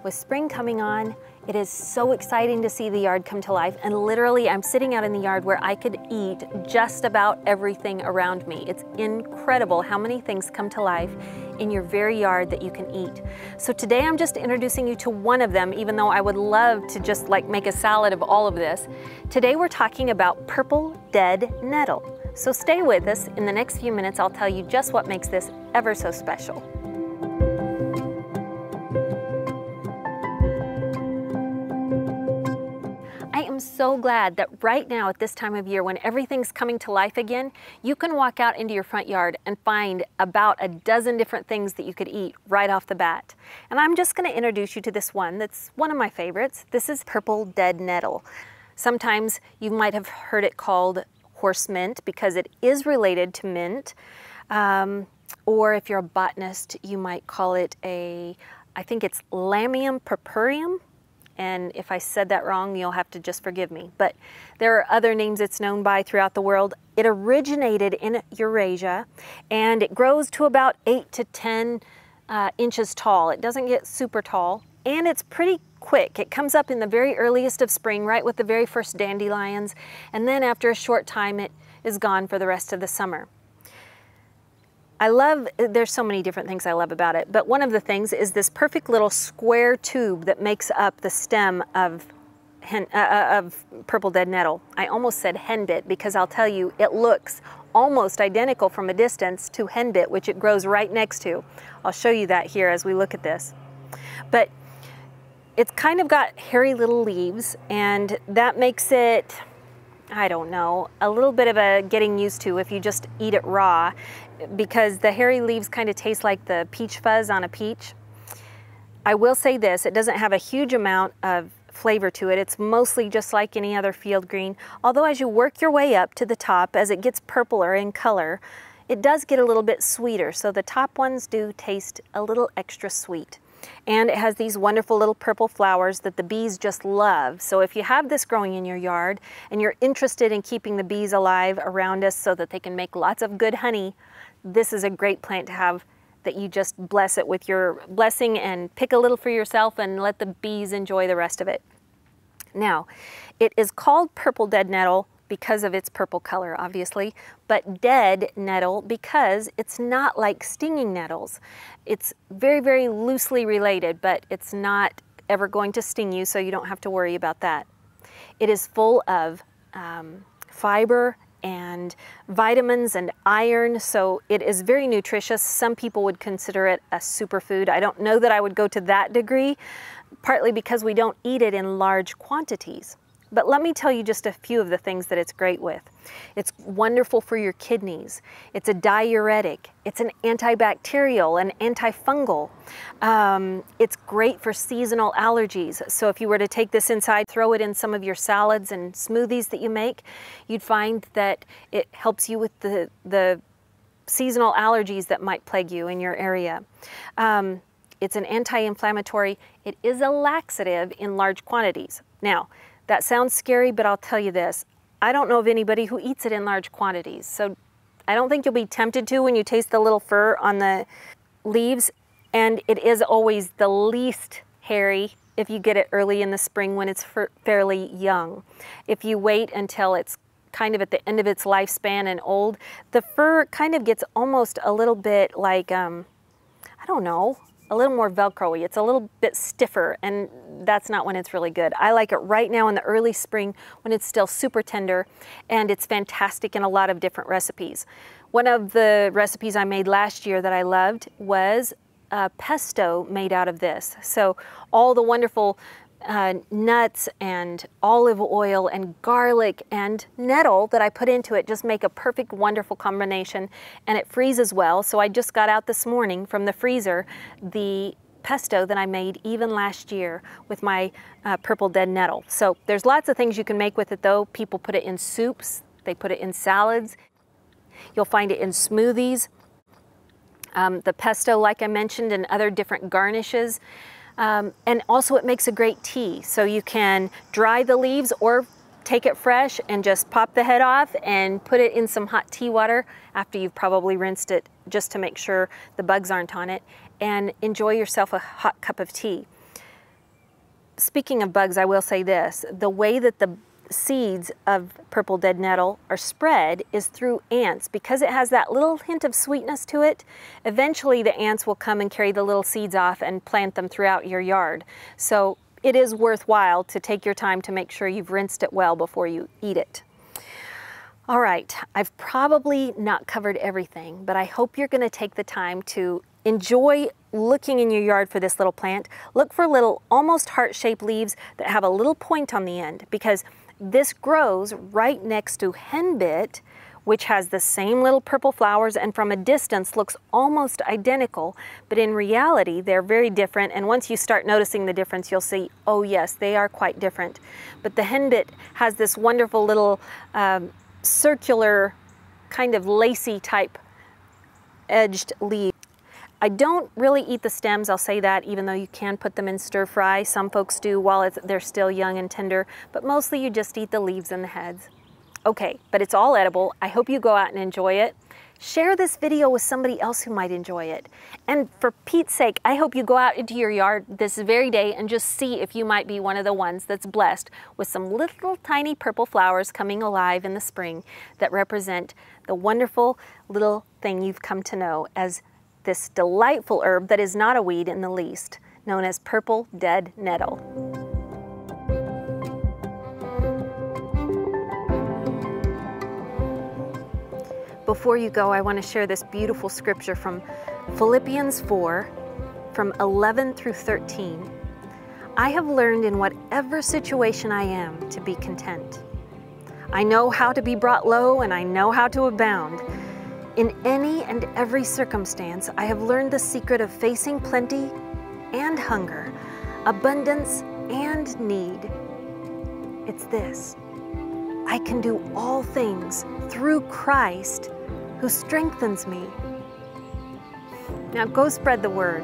With spring coming on, it is so exciting to see the yard come to life, and literally I'm sitting out in the yard where I could eat just about everything around me. It's incredible how many things come to life in your very yard that you can eat. So today I'm just introducing you to one of them, even though I would love to just like make a salad of all of this. Today we're talking about purple dead nettle. So stay with us. In the next few minutes I'll tell you just what makes this ever so special. I am so glad that right now at this time of year when everything's coming to life again, you can walk out into your front yard and find about a dozen different things that you could eat right off the bat. And I'm just going to introduce you to this one that's one of my favorites. This is purple dead nettle. Sometimes you might have heard it called horse mint because it is related to mint. Or if you're a botanist, you might call it I think it's Lamium purpureum. And if I said that wrong, you'll have to just forgive me. But there are other names it's known by throughout the world. It originated in Eurasia, and it grows to about 8 to 10 inches tall. It doesn't get super tall, and it's pretty quick. It comes up in the very earliest of spring, right with the very first dandelions, and then after a short time, it is gone for the rest of the summer. There's so many different things I love about it, but one of the things is this perfect little square tube that makes up the stem of purple dead nettle. I almost said henbit because I'll tell you, it looks almost identical from a distance to henbit, which it grows right next to. I'll show you that here as we look at this. But it's kind of got hairy little leaves, and that makes it, I don't know, a little bit of a getting used to if you just eat it raw, because the hairy leaves kind of taste like the peach fuzz on a peach. I will say this, it doesn't have a huge amount of flavor to it. It's mostly just like any other field green, although as you work your way up to the top, as it gets purpler in color, it does get a little bit sweeter, so the top ones do taste a little extra sweet. And it has these wonderful little purple flowers that the bees just love. So if you have this growing in your yard and you're interested in keeping the bees alive around us so that they can make lots of good honey, this is a great plant to have that you just bless it with your blessing and pick a little for yourself and let the bees enjoy the rest of it. Now, it is called purple dead nettle because of its purple color, obviously, but dead nettle because it's not like stinging nettles. It's very, very loosely related, but it's not ever going to sting you, so you don't have to worry about that. It is full of fiber and vitamins and iron, so it is very nutritious. Some people would consider it a superfood. I don't know that I would go to that degree, partly because we don't eat it in large quantities. But let me tell you just a few of the things that it's great with. It's wonderful for your kidneys. It's a diuretic. It's an antibacterial and antifungal. It's great for seasonal allergies. So if you were to take this inside, throw it in some of your salads and smoothies that you make, you'd find that it helps you with the seasonal allergies that might plague you in your area. It's an anti-inflammatory. It is a laxative in large quantities. Now, that sounds scary, but I'll tell you this. I don't know of anybody who eats it in large quantities, so I don't think you'll be tempted to when you taste the little fur on the leaves, and it is always the least hairy if you get it early in the spring when it's fairly young. If you wait until it's kind of at the end of its lifespan and old, the fur kind of gets almost a little bit like, I don't know, a little more Velcro-y. It's a little bit stiffer, and that's not when it's really good. I like it right now in the early spring when it's still super tender, and it's fantastic in a lot of different recipes. One of the recipes I made last year that I loved was pesto made out of this. So all the wonderful nuts and olive oil and garlic and nettle that I put into it just make a perfect, wonderful combination, and it freezes well. So I just got out this morning from the freezer the pesto that I made even last year with my purple dead nettle. So there's lots of things you can make with it though. People put it in soups, they put it in salads, you'll find it in smoothies. The pesto, like I mentioned, and other different garnishes. And also it makes a great tea. So you can dry the leaves or take it fresh and just pop the head off and put it in some hot tea water after you've probably rinsed it just to make sure the bugs aren't on it. and enjoy yourself a hot cup of tea. Speaking of bugs, I will say this, the way that the seeds of purple dead nettle are spread is through ants. Because it has that little hint of sweetness to it, eventually the ants will come and carry the little seeds off and plant them throughout your yard. So it is worthwhile to take your time to make sure you've rinsed it well before you eat it. All right, I've probably not covered everything, but I hope you're going to take the time to enjoy looking in your yard for this little plant. Look for little almost heart-shaped leaves that have a little point on the end, because this grows right next to henbit, which has the same little purple flowers and from a distance looks almost identical, but in reality they're very different, and once you start noticing the difference you'll see, oh yes, they are quite different. But the henbit has this wonderful little circular kind of lacy type edged leaf. I don't really eat the stems, I'll say that, even though you can put them in stir fry. Some folks do while they're still young and tender, but mostly you just eat the leaves and the heads. Okay, but it's all edible. I hope you go out and enjoy it. Share this video with somebody else who might enjoy it. And for Pete's sake, I hope you go out into your yard this very day and just see if you might be one of the ones that's blessed with some little tiny purple flowers coming alive in the spring that represent the wonderful little thing you've come to know as this delightful herb that is not a weed in the least, known as purple dead nettle. Before you go, I want to share this beautiful scripture from Philippians 4, from 11 through 13. I have learned in whatever situation I am to be content. I know how to be brought low, and I know how to abound. In any and every circumstance, I have learned the secret of facing plenty and hunger, abundance and need. It's this: I can do all things through Christ who strengthens me. Now go spread the word.